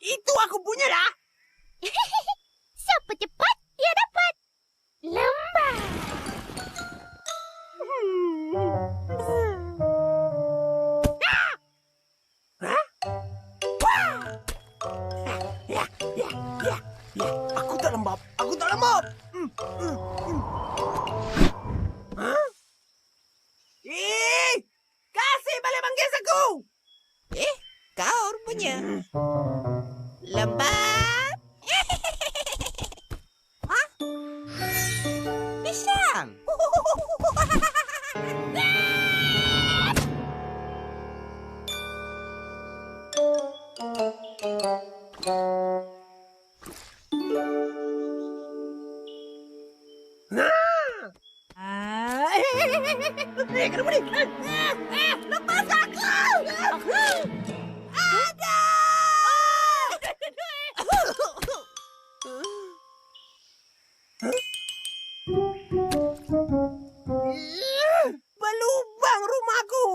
Itu aku punya dah. Siapa cepat, dia dapat. Lembar. Ya. Aku tak lembab. Hah? Kasih balik manggis aku. Kau rupanya. Lembat. Hah? Pisang. Kena boleh. Lepas aku. Ada. Berlubang rumahku.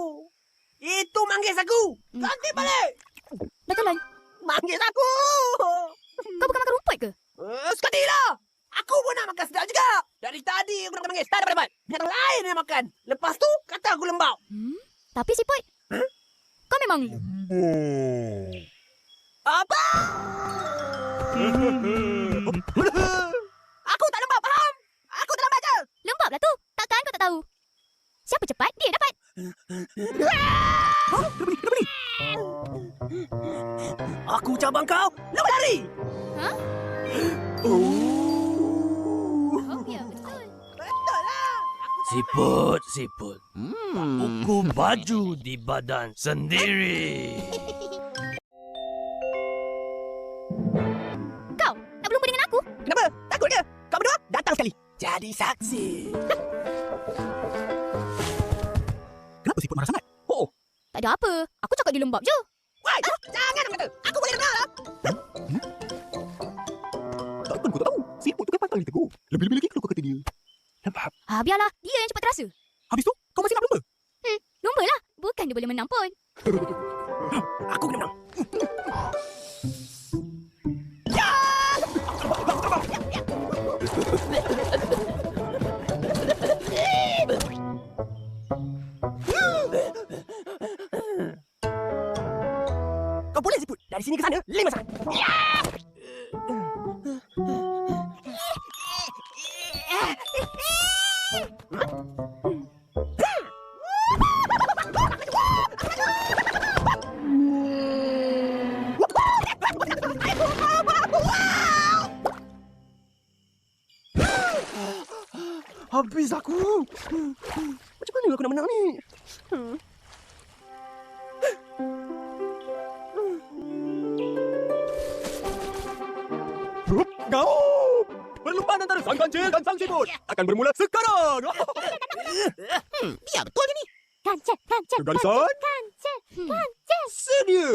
Itu manggis aku. Ganti balik. Betulan, Manggis aku. kau bukan makan rumput ke? Sekali lah. Aku pun nak makan sedap juga. Dari tadi aku nak manggis. Tak dapat. Binatang lain yang makan. Lepas tu kata aku lembab. Tapi Siput, kau memang Apa? Aku tak lembab, faham? Aku tak lembab je. lembab lah tu. Takkan kau tak tahu? Siapa cepat, dia dapat. Aku cabang kau. Lepas lari. Hah? Oh. Ya, betul. Betul lah. Siput. Aku baju di badan sendiri. Kau nak berlumba dengan aku? Kenapa? Takut ke? Kau berdua datang sekali. Jadi saksi. Kenapa Siput marah sangat? Oh. Tak ada apa. Aku cakap dia lembab je. Wai, jangan kata. Aku boleh dengar lah. Takkan kau tak tahu? Siput tu kan pantang tegur. Lebih-lebih lagi kalau kau kata dia lembab. Biarlah. Dia yang cepat terasa. Habis tu, kau masih nak berlumba? Lumba lah. Bukan dia boleh menang pun. Aku kena menang. Kau boleh Siput. Dari sini ke sana, 5 sangat. Habis aku. Macam mana aku nak menang ni? Kau! Perlumbaan antara sang kancil dan sang siput akan bermula sekarang. Biar betul je ni. Kancil. Garisan. Kancil. Sedia.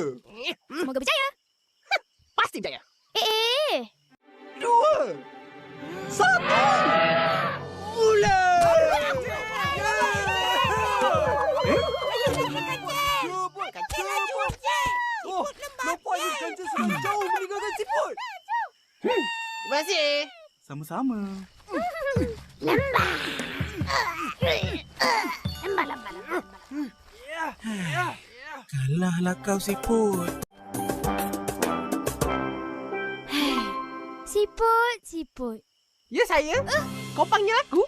Semoga berjaya. Pasti berjaya. 2, 1. Mula! Kancil laju. Oh, nampaknya kancil sudah jauh meninggalkan siput. Terima kasih. Sama-sama. Lembar. Kalahlah kau Siput. Siput. Ya saya? Kau panggil aku?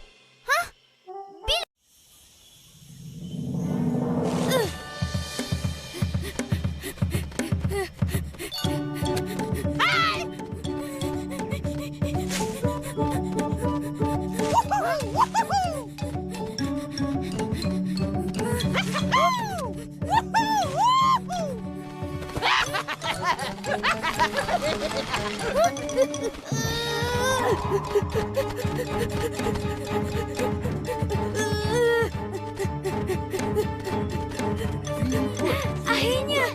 Akhirnya.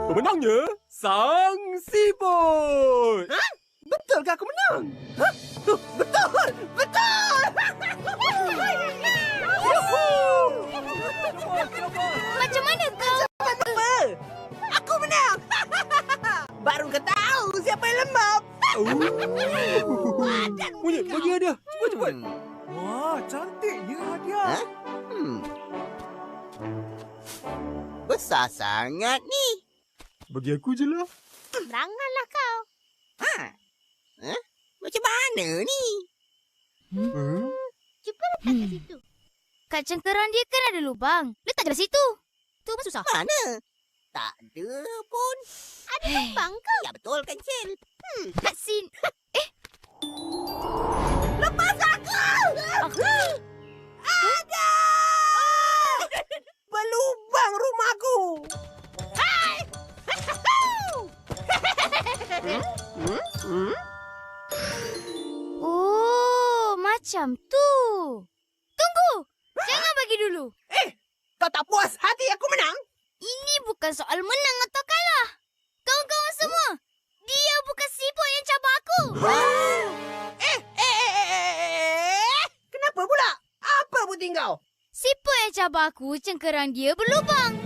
Pemenangnya Sang siput. Betul ke aku menang? Hah? Betul! Betul! Macam mana kau? Apa? Aku menang! Baru kau tahu siapa yang lembab. Punya, bagi hadiah. Cepat. Wah, cantiknya hadiah. Besar sangat ni. Bagi aku je lah. Beranganlah kau. Macam mana ni? Cuba letak kat situ. Kat cengkeram dia kan ada lubang. Letak je kat situ. Tu pun susah. Mana? Tak ada pun. Ada lubang ke? Ya betul Kancil. Kat sini. Lepas aku! Ada! Berlubang rumahku! Hai! Oh, macam tu. Tunggu. Jangan bagi dulu. Kau tak puas hati aku menang? Ini bukan soal menang atau kalah. Kawan-kawan semua, dia bukan siput yang cabar aku. Kenapa pula? Apa putih kau? Siput yang cabar aku, cengkerang dia berlubang.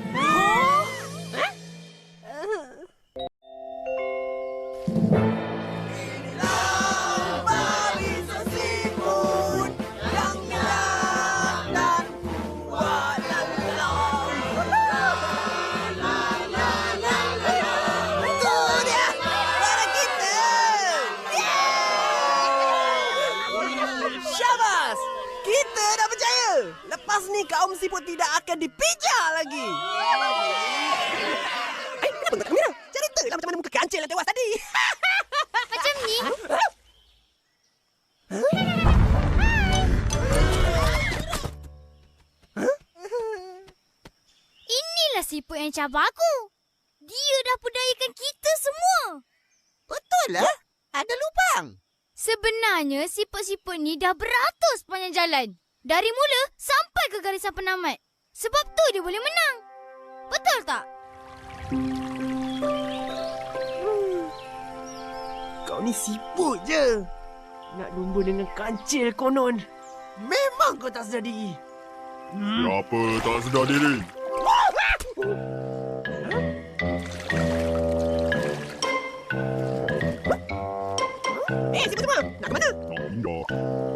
Syabas! Kita dah berjaya! Lepas ni kaum siput tidak akan dipijak lagi! Kenapa tak kamera? Ceritalah macam mana muka kancil yang tewas tadi! Macam ni. Inilah siput yang cabar aku. Dia dah pedayakan kita semua. Betul lah. Ada lubang. Sebenarnya siput-siput ni dah beratus sepanjang jalan. Dari mula sampai ke garisan penamat. Sebab tu dia boleh menang. Betul tak? Kau ni siput je! Nak lumba dengan kancil konon. Memang kau tak sedar diri. Siapa tak sedar diri? Siput semua! Nak ke mana? Tak pindah.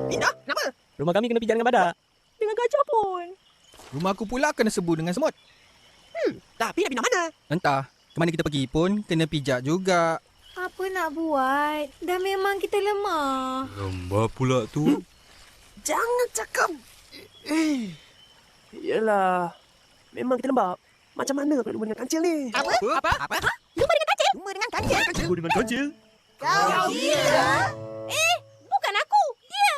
Pindah? Kenapa? Rumah kami kena pijak dengan badak. Dengan gajah pun. Rumah aku pula kena sebut dengan semut. Tapi nak pindah mana? Entah, ke mana kita pergi pun kena pijak juga. Apa nak buat? Dah memang kita lemah. Lembab pula tu. Jangan cakap. Yelah. Memang kita lembab. Macam mana aku nak lumba dengan kancil ni? Apa? Lumba dengan kancil? Lumba dengan kancil. Aku dengan kancil. Kau gila. Bukan aku. Dia.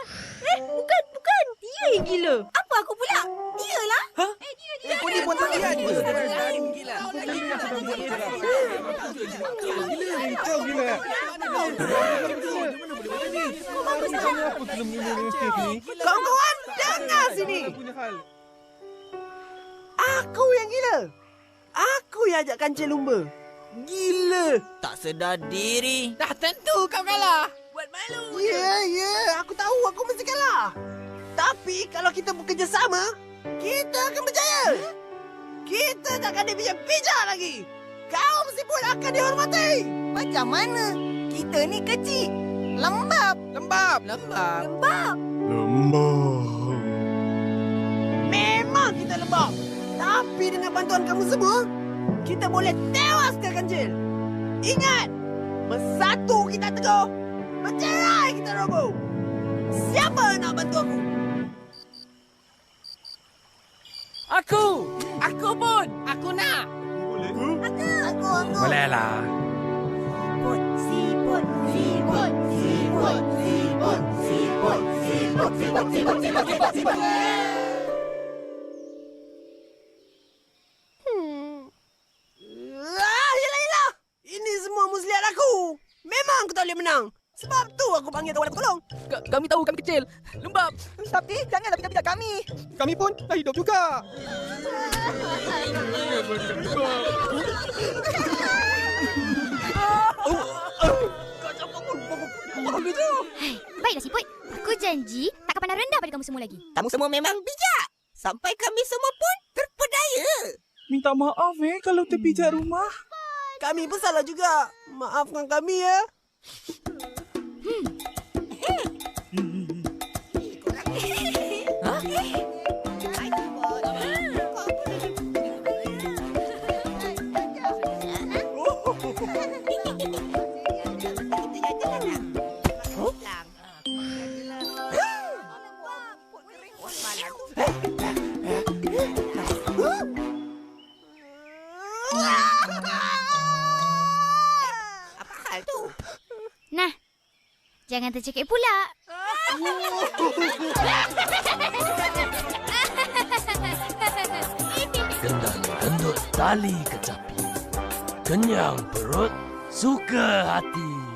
Bukan. Dia yang gila. Apa aku pula? Dia lah. Kau ni pun tak lihat ke? Kau gila. Kawan-kawan, dengar sini. Aku yang gila. Aku yang ajak kancil lumba. Gila. Tak sedar diri. Dah tentu kau kalah. Buat malu. Ya. Aku tahu aku mesti kalah. Tapi kalau kita bekerjasama, kita akan berjaya. Kita tak akan dipijak-pijak lagi. Kaum siput akan dihormati. Macam mana? Kita ni kecil. Lembab. Lembab. Lembab. Memang kita lembab. Tapi dengan bantuan kamu semua, kita boleh tewaskan kancil. Ingat, bersatu kita teguh, bercerai kita roboh. Siapa nak bantu aku? Aku pun. Aku nak. Aku. Boleh lah. Yelah. Ini semua muslihat aku. Memang aku tak boleh menang. Sebab tu aku panggil kawan aku tolong. Kami tahu kami kecil. Lembab. Tapi janganlah pijak kami. Kami pun dah hidup juga. janji tak akan pandang rendah pada kamu semua lagi. Kamu semua memang bijak. Sampai kami semua pun terpedaya. Minta maaf kalau terpijak rumah. Kami pun salah juga. Maafkan kami ya. Apa hal tu? Nah, jangan tercekik pula. Gendang gendut tali kecapi. Kenyang perut, suka hati.